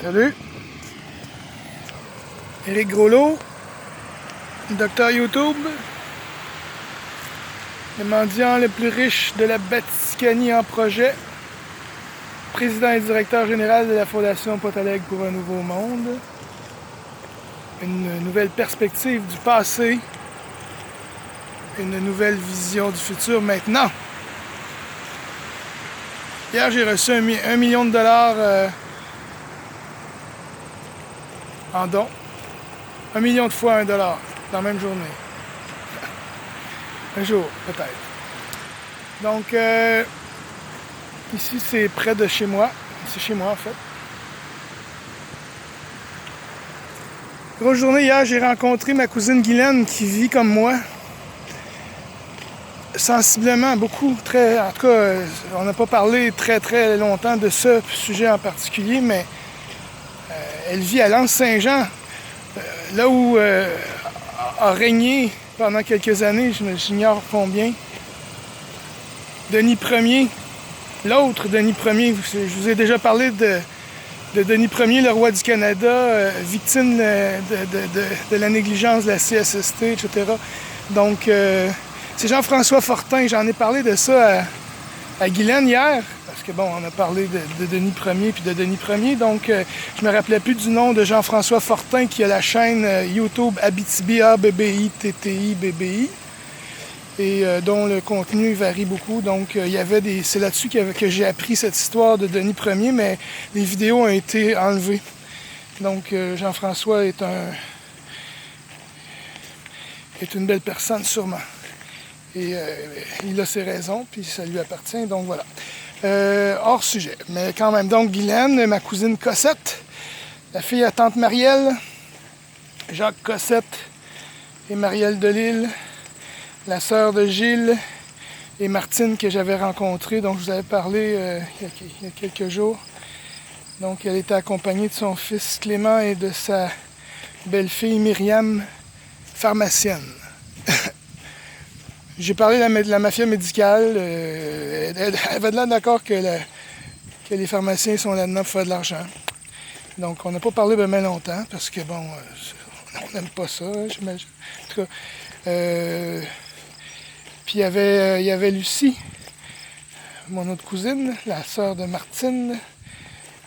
Salut! Éric Groslot, docteur YouTube, le mendiant le plus riche de la Batiscanie en projet, président et directeur général de la Fondation Potaleg pour un nouveau monde, une nouvelle perspective du passé, une nouvelle vision du futur maintenant. Hier, j'ai reçu $1 million en dons. 1 million de fois $1 dans la même journée. Un jour, peut-être. Donc, ici, c'est près de chez moi. C'est chez moi, en fait. Grosse journée hier, j'ai rencontré ma cousine Guylaine qui vit comme moi. Sensiblement, beaucoup, très... En tout cas, on n'a pas parlé très longtemps de ce sujet en particulier, mais elle vit à l'Anse-Saint-Jean, là où a régné pendant quelques années, j'ignore combien, Denis Ier, l'autre Denis Ier. Je vous ai déjà parlé de Denis Ier, le roi du Canada, victime de la négligence de la CSST, etc. Donc, c'est Jean-François Fortin. J'en ai parlé de ça à Guylaine hier, parce que bon, on a parlé de Denis Ier puis de Denis Ier, donc je me rappelais plus du nom de Jean-François Fortin qui a la chaîne YouTube Abitibi ABBI TTI BBI et dont le contenu varie beaucoup. Donc c'est là-dessus que j'ai appris cette histoire de Denis Ier, mais les vidéos ont été enlevées. Donc Jean-François est une belle personne sûrement. Et il a ses raisons, puis ça lui appartient, donc voilà. Hors sujet, mais quand même. Donc, Guylaine, ma cousine Cossette, la fille à tante Marielle, Jacques Cossette et Marielle Delille, la sœur de Gilles et Martine que j'avais rencontrée, dont je vous avais parlé il y a quelques jours. Donc, elle était accompagnée de son fils Clément et de sa belle-fille Myriam, pharmacienne. J'ai parlé de la mafia médicale. Elle avait l'air d'accord que les pharmaciens sont là-dedans pour faire de l'argent. Donc, on n'a pas parlé bien longtemps parce que, bon, on n'aime pas ça, j'imagine. En tout cas, puis il y avait Lucie, mon autre cousine, la sœur de Martine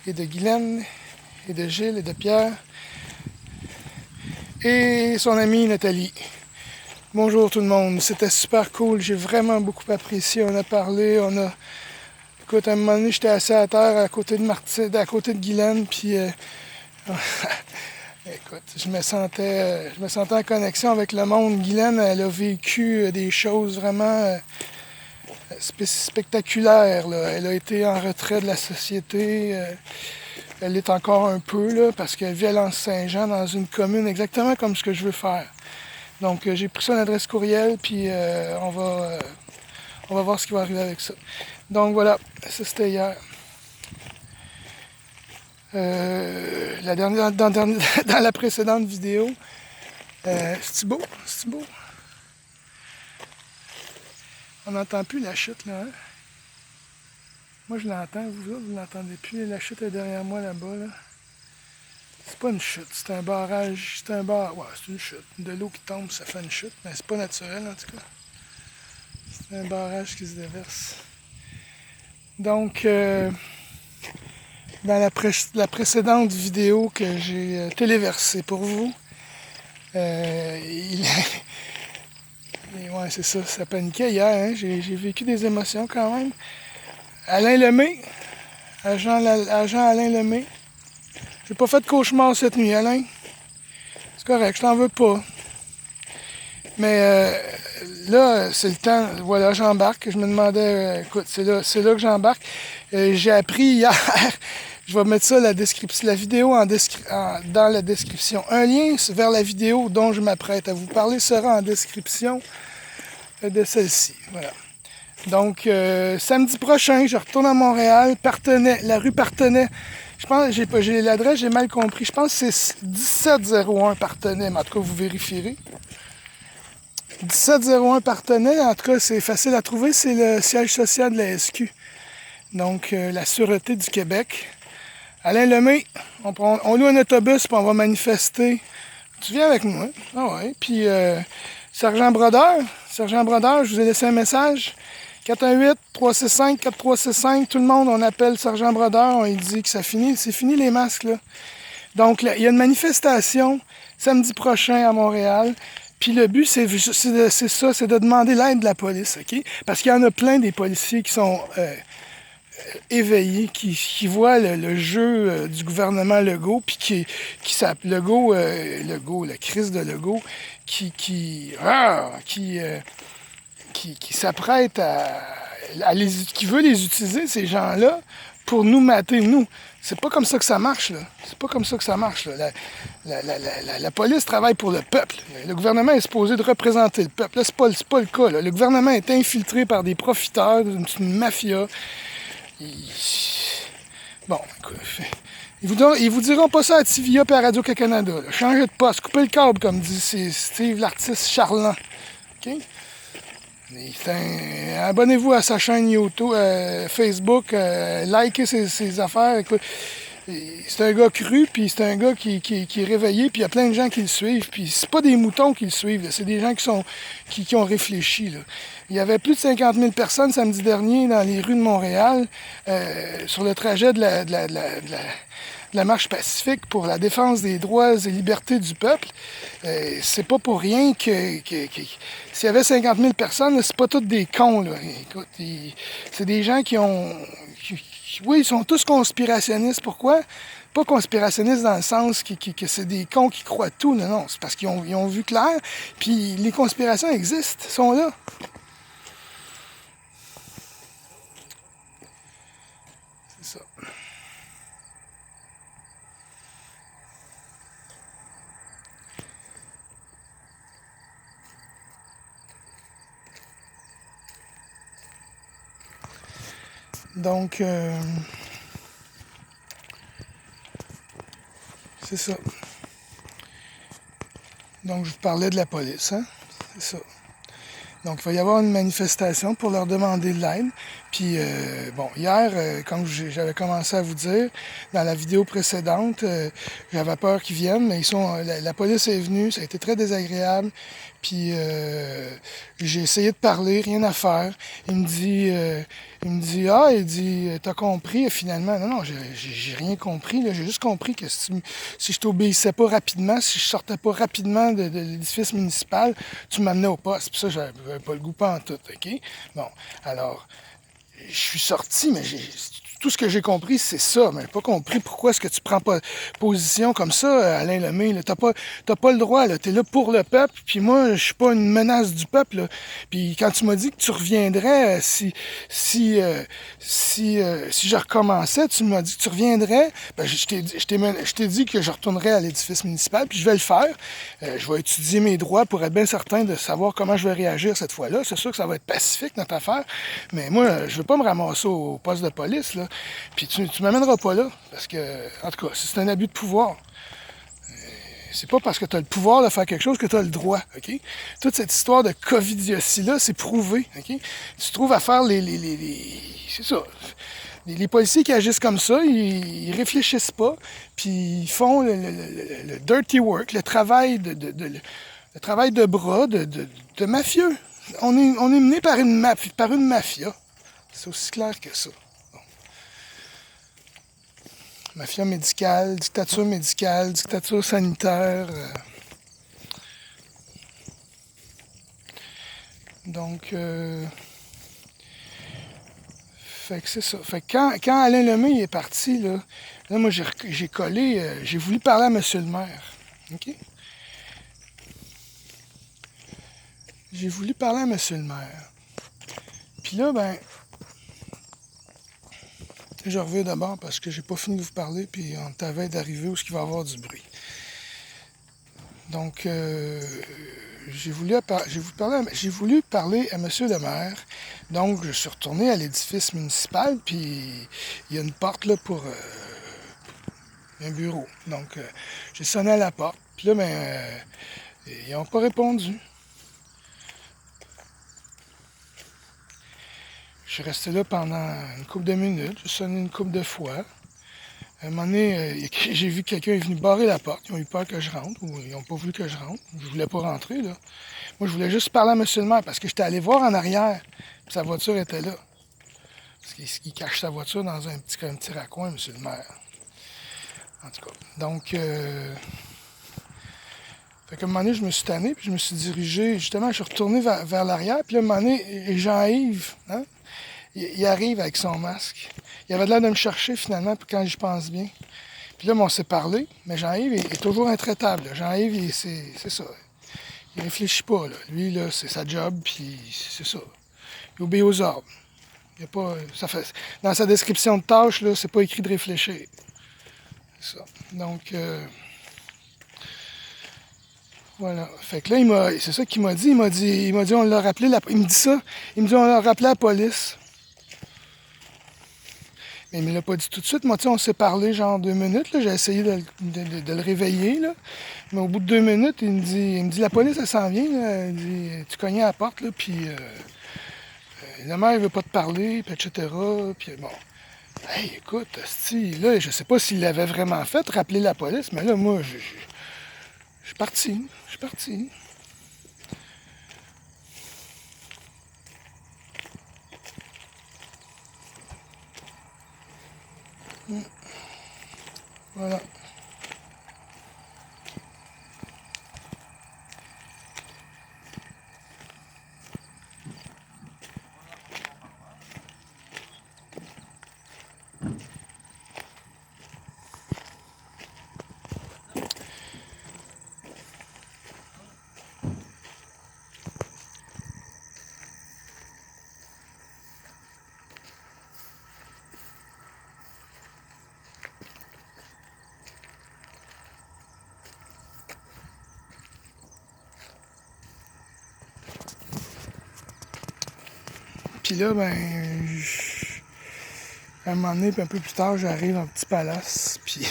et de Guylaine et de Gilles et de Pierre. Et son amie Nathalie. Bonjour tout le monde, c'était super cool, j'ai vraiment beaucoup apprécié, on a parlé, écoute, à un moment donné, j'étais assis à terre à côté de Martine, à côté de Guylaine, puis écoute, je me sentais en connexion avec le monde. Guylaine, elle a vécu des choses vraiment spectaculaires, là. Elle a été en retrait de la société, elle l'est encore un peu, là, parce qu'elle vit à l'Anse-Saint-Jean dans une commune exactement comme ce que je veux faire. Donc, j'ai pris son adresse courriel, puis on va voir ce qui va arriver avec ça. Donc, voilà, ça c'était hier. Dans la précédente vidéo, c'est-tu beau? C'est-tu beau? On n'entend plus la chute, là, hein? Moi, je l'entends, vous autres, vous l'entendez plus. La chute est derrière moi, là-bas, là. C'est pas une chute, c'est un barrage, ouais, c'est une chute. De l'eau qui tombe, ça fait une chute, mais c'est pas naturel en tout cas. C'est un barrage qui se déverse. Donc, dans la précédente vidéo que j'ai téléversée pour vous, ouais, c'est ça, ça paniquait hier, hein? J'ai vécu des émotions quand même. Alain Lemay, agent Alain Lemay. J'ai pas fait de cauchemar cette nuit, Alain. C'est correct, je t'en veux pas. Mais là, c'est le temps. Voilà, j'embarque. Je me demandais, écoute, c'est là que j'embarque. J'ai appris hier, je vais mettre ça, la vidéo dans la description. Un lien vers la vidéo dont je m'apprête à vous parler sera en description de celle-ci. Voilà. Donc, samedi prochain, je retourne à Montréal, la rue Partenay. Je pense, j'ai l'adresse, j'ai mal compris. Je pense que c'est 1701 Partenay, mais en tout cas, vous vérifierez. 1701 Partenay, en tout cas, c'est facile à trouver, c'est le siège social de la SQ. Donc, la Sûreté du Québec. Alain Lemay, on loue un autobus puis on va manifester. Tu viens avec moi? Ah ouais. Puis Sergent Brodeur, je vous ai laissé un message. 418-365-4365, tout le monde, on appelle Sergent Brodeur, on lui dit que ça finit, c'est fini les masques, là. Donc, là, il y a une manifestation samedi prochain à Montréal. Puis le but, c'est ça, c'est de demander l'aide de la police, OK? Parce qu'il y en a plein des policiers qui sont éveillés, qui voient le jeu du gouvernement Legault, puis qui s'appelle Legault, la crise de Legault, qui s'apprête qui veut les utiliser, ces gens-là, pour nous mater, nous. C'est pas comme ça que ça marche, là. C'est pas comme ça que ça marche, là. La police travaille pour le peuple. Le gouvernement est supposé de représenter le peuple. Là, c'est pas le cas, là. Le gouvernement est infiltré par des profiteurs, une mafia. Bon, écoute, ils vous diront pas ça à TVA et à Radio-Canada. Changez de poste, coupez le câble, comme dit Steve, l'artiste charlant. OK? Abonnez-vous à sa chaîne YouTube, Facebook, likez ses affaires. Écoute, c'est un gars cru, puis c'est un gars qui est réveillé, puis il y a plein de gens qui le suivent. Puis c'est pas des moutons qui le suivent, là, c'est des gens qui ont réfléchi. Là. Il y avait plus de 50 000 personnes samedi dernier dans les rues de Montréal sur le trajet de la marche pacifique pour la défense des droits et libertés du peuple. C'est pas pour rien que s'il y avait 50 000 personnes, c'est pas tous des cons. Là. Écoute, c'est des gens oui, ils sont tous conspirationnistes. Pourquoi? Pas conspirationnistes dans le sens que c'est des cons qui croient tout. Non, non. C'est parce qu'ils ont vu clair. Puis les conspirations existent, sont là. C'est ça. Donc, c'est ça. Donc, je vous parlais de la police, hein? C'est ça. Donc, il va y avoir une manifestation pour leur demander de l'aide. Puis, bon, hier, comme j'avais commencé à vous dire, dans la vidéo précédente, j'avais peur qu'ils viennent, mais la police est venue, ça a été très désagréable. Puis, j'ai essayé de parler, rien à faire. Il me dit, t'as compris, finalement. Non, non, j'ai rien compris, là. J'ai juste compris que si je t'obéissais pas rapidement, si je sortais pas rapidement de l'édifice municipal, tu m'amenais au poste. Puis ça, j'avais pas le goût pas en tout, OK? Bon, alors, je suis sorti, mais tout ce que j'ai compris, c'est ça. Mais j'ai pas compris pourquoi est-ce que tu prends pas position comme ça, Alain Lemay. T'as pas le droit. T'es là pour le peuple. Puis moi, je suis pas une menace du peuple. Là. Puis quand tu m'as dit que tu reviendrais si je recommençais, tu m'as dit que tu reviendrais. Ben, je t'ai dit que je retournerais à l'édifice municipal. Puis je vais le faire. Je vais étudier mes droits pour être bien certain de savoir comment je vais réagir cette fois-là. C'est sûr que ça va être pacifique, notre affaire. Mais moi, je veux pas me ramasser au poste de police, là. Puis tu m'amèneras pas là, parce que, en tout cas, c'est un abus de pouvoir. C'est pas parce que tu as le pouvoir de faire quelque chose que tu as le droit, OK? Toute cette histoire de covidiotie-là, c'est prouvé, OK? Tu te trouves à faire c'est ça. Les policiers qui agissent comme ça, ils réfléchissent pas, puis ils font le dirty work, le travail de bras de mafieux. On est mené par une mafia. C'est aussi clair que ça. Mafia médicale, dictature sanitaire. Donc, fait que c'est ça. Fait que quand Alain Lemay est parti, là moi, j'ai collé, j'ai voulu parler à M. le maire. OK? J'ai voulu parler à M. le maire. Puis là, ben, je reviens d'abord parce que j'ai pas fini de vous parler, puis on t'avait d'arriver où il va y avoir du bruit. Donc, j'ai voulu parler à M. le maire. Donc, je suis retourné à l'édifice municipal, puis il y a une porte là pour un bureau. Donc, j'ai sonné à la porte. Puis là, ben, ils n'ont pas répondu. Je suis resté là pendant une couple de minutes. J'ai sonné une couple de fois. À un moment donné, j'ai vu que quelqu'un est venu barrer la porte. Ils ont eu peur que je rentre, ou ils n'ont pas voulu que je rentre. Je voulais pas rentrer, là. Moi, je voulais juste parler à monsieur le maire, parce que j'étais allé voir en arrière, puis sa voiture était là. Parce qu'il cache sa voiture dans un petit raccoin, monsieur le maire. En tout cas. Donc, fait qu'à un moment donné, je me suis tanné, puis je me suis dirigé, justement, je suis retourné vers l'arrière, puis là, à un moment donné, Jean-Yves, hein, il arrive avec son masque. Il avait l'air de me chercher, finalement, puis quand j'y pense bien. Puis là, on s'est parlé, mais Jean-Yves est toujours intraitable. Jean-Yves, c'est ça. Il réfléchit pas, là. Lui, là, c'est sa job, puis c'est ça. Il obéit aux ordres. Il y a pas, dans sa description de tâche, là, c'est pas écrit de réfléchir. C'est ça. Donc, voilà. Fait que là, c'est ça qu'il m'a dit. Il m'a dit, on l'a rappelé, il me dit ça. Il me dit, on l'a rappelé à la police. Mais il me l'a pas dit tout de suite. Moi, tu sais, on s'est parlé genre 2 minutes. Là. J'ai essayé de le réveiller. Là. Mais au bout de 2 minutes, il me dit, la police, elle s'en vient. Là. Il dit, tu cognais à la porte, là, puis la mère, elle veut pas te parler, puis etc. Puis bon. Hey, écoute, asti, là, je sais pas s'il l'avait vraiment fait, rappeler la police, mais là, moi, je suis parti. Je suis parti. Voilà. Puis là, à un moment donné, puis un peu plus tard, j'arrive en petit palace, puis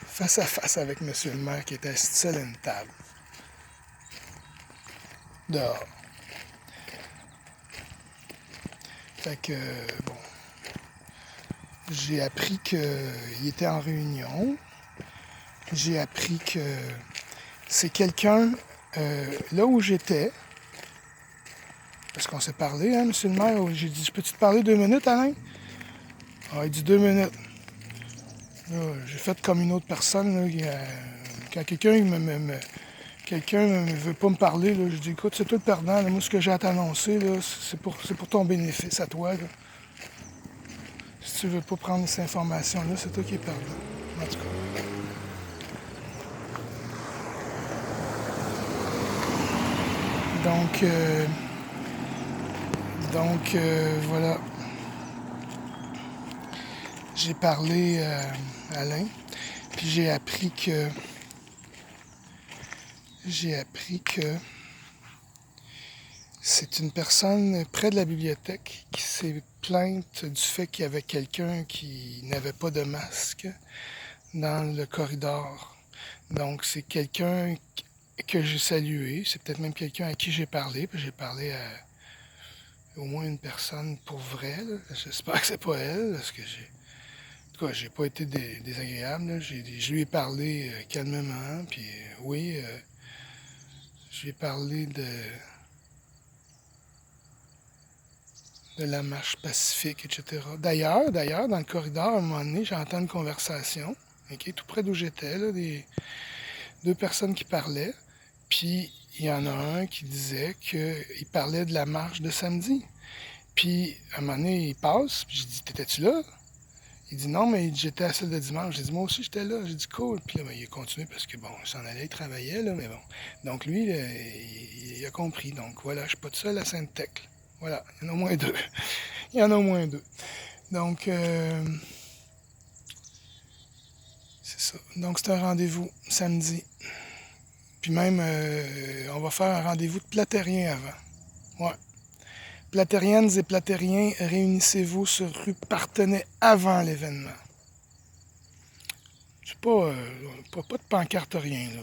face à face avec monsieur le maire qui était assis seul à une table. Dehors. Fait que, bon, j'ai appris qu'il était en réunion. J'ai appris que c'est quelqu'un, là où j'étais, parce qu'on s'est parlé, hein, monsieur le maire, j'ai dit, peux-tu te parler 2 minutes, Alain? Ah, il dit 2 minutes. Là, j'ai fait comme une autre personne, là, quand quelqu'un ne veut pas me parler, là, je dis, écoute, c'est toi le perdant, là, moi, ce que j'ai à t'annoncer, là, c'est pour ton bénéfice à toi, là. Si tu veux pas prendre ces informations-là, c'est toi qui es perdant. En tout cas. Voilà. J'ai parlé à Alain, puis j'ai appris que c'est une personne près de la bibliothèque qui s'est plainte du fait qu'il y avait quelqu'un qui n'avait pas de masque dans le corridor. Donc c'est quelqu'un que j'ai salué, c'est peut-être même quelqu'un à qui j'ai parlé, puis j'ai parlé à au moins une personne pour vrai. Là. J'espère que c'est pas elle, parce que en tout cas, j'ai pas été désagréable. Là. Je lui ai parlé calmement, puis oui, je lui ai parlé de la marche pacifique, etc. D'ailleurs, dans le corridor, à un moment donné, j'entends une conversation, okay, tout près d'où j'étais, là, des deux personnes qui parlaient, puis il y en a un qui disait qu'il parlait de la marche de samedi. Puis, à un moment donné, il passe, puis je dis, t'étais-tu là? Il dit non, mais j'étais à celle de dimanche. J'ai dit, moi aussi, j'étais là. J'ai dit, cool. Puis là, il a continué parce que, bon, il s'en allait, il travaillait, là, mais bon. Donc, lui, là, il a compris. Donc, voilà, je suis pas tout seul à Sainte-Tecla. Voilà, il y en a au moins deux. Il y en a au moins deux. Donc, c'est ça. Donc, c'est un rendez-vous samedi. Puis même, on va faire un rendez-vous de platérien avant. Ouais. Platériennes et platériens, réunissez-vous sur rue Partenay avant l'événement. C'est pas de pancarte, rien, là.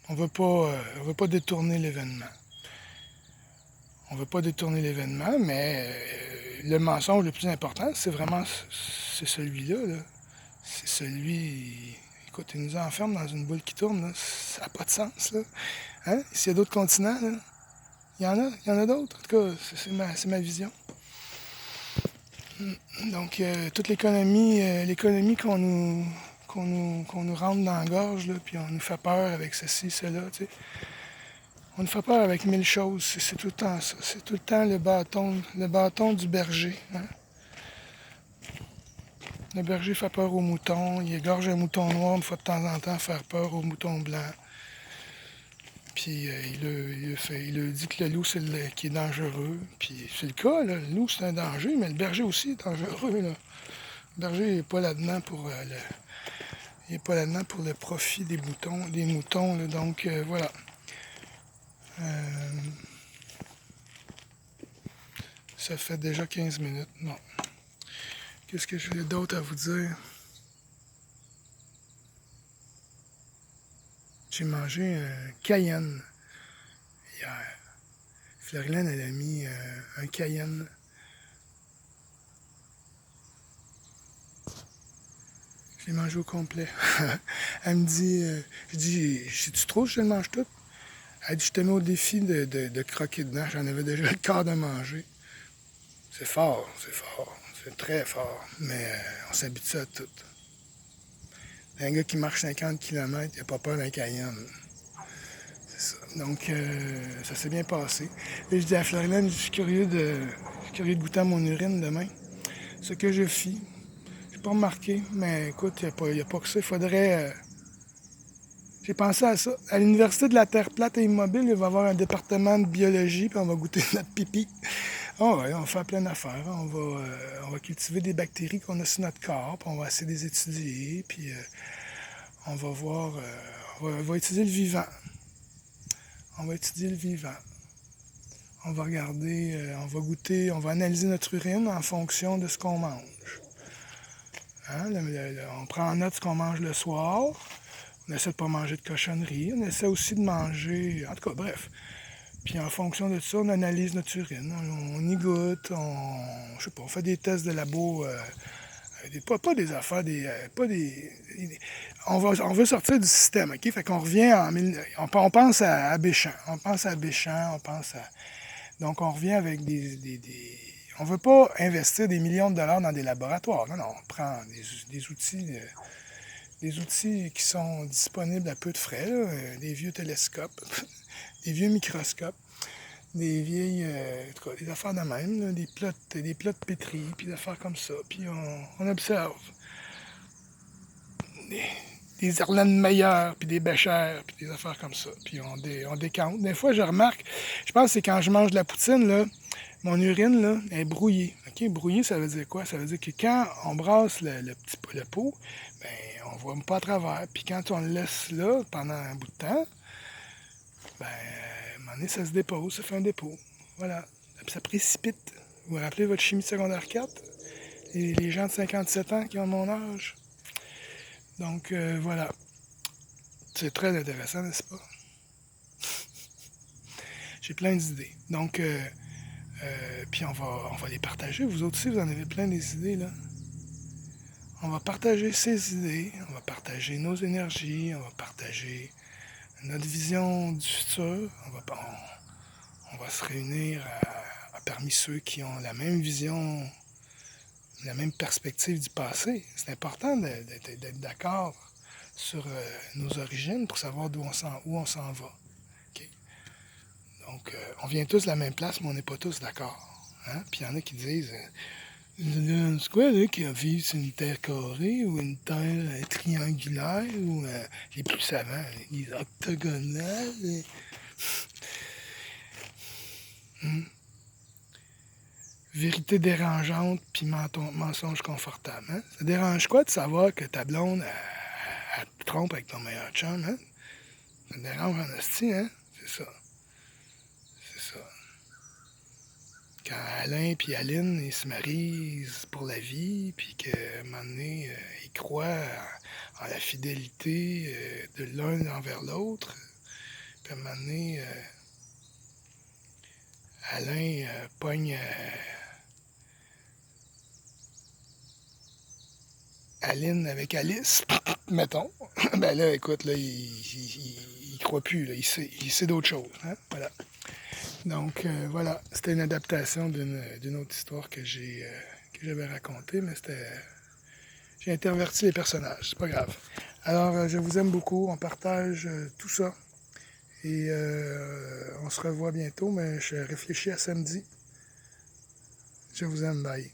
On veut pas détourner l'événement. On veut pas détourner l'événement, mais le mensonge le plus important, c'est vraiment celui-là, là. c'est celui... Écoute, il nous enferme dans une boule qui tourne, là. Ça n'a pas de sens, là. Hein? S'il y a d'autres continents, là, il y en a d'autres. En tout cas, c'est ma vision. Donc, toute l'économie qu'on nous rentre dans la gorge, là, puis on nous fait peur avec ceci, cela, tu sais. On nous fait peur avec mille choses. C'est tout le temps ça. C'est tout le temps le bâton du berger. Hein? Le berger fait peur aux moutons. Il égorge un mouton noir une fois de temps en temps, faire peur aux moutons blancs. Puis il leur dit que le loup, c'est qui est dangereux. Puis c'est le cas, là. Le loup, c'est un danger, mais le berger aussi est dangereux, là. Le berger n'est pas là-dedans pour il n'est pas là-dedans pour le profit des moutons, là. Donc voilà. Ça fait déjà 15 minutes. Bon. Qu'est-ce que j'ai d'autre à vous dire? J'ai mangé un cayenne hier. Florilène, elle a mis un cayenne. Je l'ai mangé au complet. Elle me dit, je dis, sais-tu trop, je le mange tout? Elle dit, je te mets au défi de croquer dedans. J'en avais déjà le quart de manger. C'est fort, c'est très fort. Mais on s'habitue à tout. Un gars qui marche 50 km, il n'a pas peur d'un cayenne. C'est ça. Donc, ça s'est bien passé. Et je dis à Florilène, je suis curieux de goûter à mon urine demain. Ce que je fis, j'ai pas remarqué, mais écoute, il n'y a pas que ça. Il faudrait... j'ai pensé à ça. À l'Université de la Terre plate et immobile, il va y avoir un département de biologie, puis on va goûter notre pipi. Oh, ouais, on va faire plein d'affaires. On va cultiver des bactéries qu'on a sur notre corps, puis on va essayer de les étudier, puis on va voir... on va étudier le vivant. On va étudier le vivant. On va regarder, on va goûter, on va analyser notre urine en fonction de ce qu'on mange. Hein? On prend en note ce qu'on mange le soir. On essaie de ne pas manger de cochonneries. On essaie aussi de manger... En tout cas, bref. Puis en fonction de ça, on analyse notre urine. On y goûte. Je sais pas, on fait des tests de labo. Pas des affaires, on veut sortir du système, OK? Fait qu'on revient on pense à Béchamp. On pense à Béchamp, donc on revient avec on veut pas investir des millions de dollars dans des laboratoires. Non, on prend des outils qui sont disponibles à peu de frais, là, des vieux télescopes, des vieux microscopes, des vieilles, en tout cas, des affaires de même, là, des plots de pétri, puis des affaires comme ça. Puis on observe des Erlenmeyer, puis des Becher, puis des affaires comme ça. Puis on décante. Des fois, je remarque, je pense que c'est quand je mange de la poutine, là, mon urine là, est brouillée. OK? Brouillée, ça veut dire quoi? Ça veut dire que quand on brasse le pot, ben, on ne voit pas à travers. Puis quand on le laisse là pendant un bout de temps, ben, à un moment donné, ça se dépose, ça fait un dépôt. Voilà. Puis ça précipite. Vous vous rappelez votre chimie secondaire 4? Les gens de 57 ans qui ont mon âge. Donc, voilà. C'est très intéressant, n'est-ce pas? J'ai plein d'idées. Donc, puis on va les partager. Vous aussi, vous en avez plein des idées, là. On va partager ces idées, on va partager nos énergies, on va partager notre vision du futur. On va se réunir parmi ceux qui ont la même vision, la même perspective du passé. C'est important d'être d'accord sur nos origines pour savoir où on s'en va. Okay? Donc, on vient tous de la même place, mais on n'est pas tous d'accord. Hein? Puis il y en a qui disent, c'est quoi là, qui vivent sur une terre carrée ou une terre triangulaire ou les plus savants, les octogonales. Vérité dérangeante puis mensonge confortable. Hein? Ça dérange quoi de savoir que ta blonde elle te trompe avec ton meilleur chum? Hein? Ça te dérange en esti, hein? C'est ça. C'est ça. Quand Alain et Aline ils se marient pour la vie, puis qu'à un moment donné, ils croient en la fidélité de l'un envers l'autre, puis à un moment donné, Alain pogne Aline avec Alice, mettons. Ben là, écoute, là, il croit plus, là, il sait d'autres choses. Hein? Voilà. Donc, voilà, c'était une adaptation d'une autre histoire que j'avais racontée, mais c'était. J'ai interverti les personnages, c'est pas grave. Alors, je vous aime beaucoup, on partage tout ça. Et on se revoit bientôt, mais je réfléchis à samedi. Je vous aime, bye.